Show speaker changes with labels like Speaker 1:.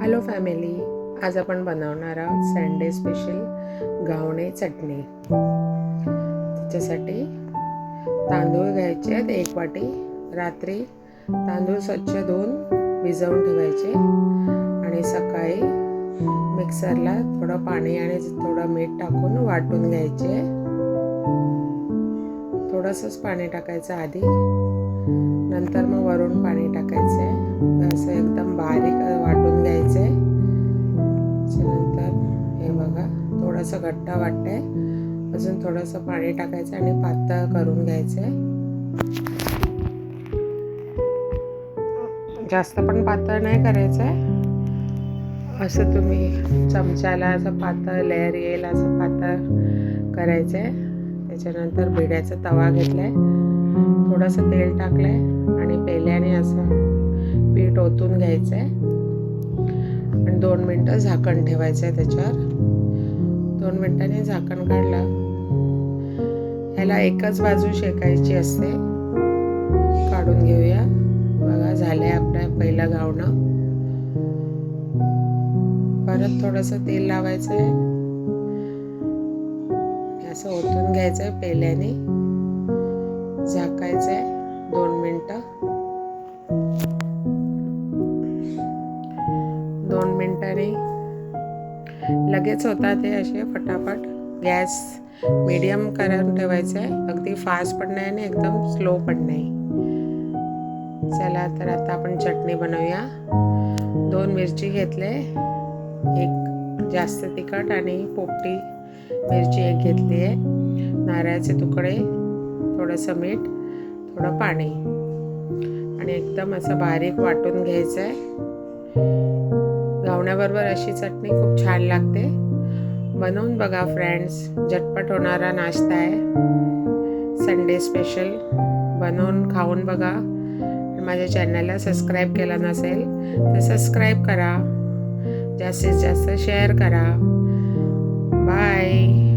Speaker 1: Hello family, आज आपण बनवणार आहोत संडे स्पेशल घावणे चटणी। त्याच्यासाठी तांदूळ घ्यायचे आहेत 1 वाटी। रात्री तांदूळ स्वच्छ धुवून भिजवून ठेवायचे आणि सकाळी मिक्सरला थोडं पाणी आणि थोडं मीठ टाकून वाटून घ्यायचे। थोडंसंच पाणी टाकायचं आधी, नंतर मग वरून पाणी टाकायचं। असं एकदम बारीक वाटून घ्यायचं। त्याच्यानंतर हे बघा थोडंसं घट्ट वाटतंय, अजून थोडंसं पाणी टाकायचं आणि पातळ करून घ्यायचं। जास्त पण पातळ नाही करायचं, असं तुम्ही चमच्याला असं पातळ लेअर येईल असं पातळ करायचं। त्याच्यानंतर भिड्याचा तवा घेतलाय, थोडंसं तेल टाकलंय आणि पेल्याने असं पीठ ओतून घ्यायचं आहे आणि 2 मिनटं झाकण ठेवायचं आहे त्याच्यावर। 2 मिनिटांनी झाकण काढलं, ह्याला एकच बाजू शेकायची असते। काढून घेऊया। बघा झालंय आपलं पहिलं घावणं। परत थोडंसं तेल लावायचं आहे, असं ओतून घ्यायचं आहे पेल्याने, झाकायचं आहे 2 मिनटं। 2 मिनिटांनी लगेच होतात ते असे फटाफट। गॅस मीडियम करून ठेवायचं आहे, अगदी फास्ट पण नाही आणि एकदम स्लो पण नाही। चला तर आता आपण चटणी बनवूया। 2 मिरची घेतले, 1 जास्त तिखट आणि पोपटी मिरची 1 घेतली आहे, नारळाचे तुकडे, थोडंसं मीठ, थोडं पाणी आणि एकदम असं बारीक वाटून घ्यायचं आहे। घावण्याबरोबर अशी चटणी खूप छान लागते। बनवून बघा फ्रेंड्स, झटपट होणारा नाश्ता आहे, संडे स्पेशल। बनवून खाऊन बघा। माझ्या चॅनलला सबस्क्राईब केलं नसेल तर सबस्क्राईब करा, जास्तीत जास्त शेअर करा। बाय।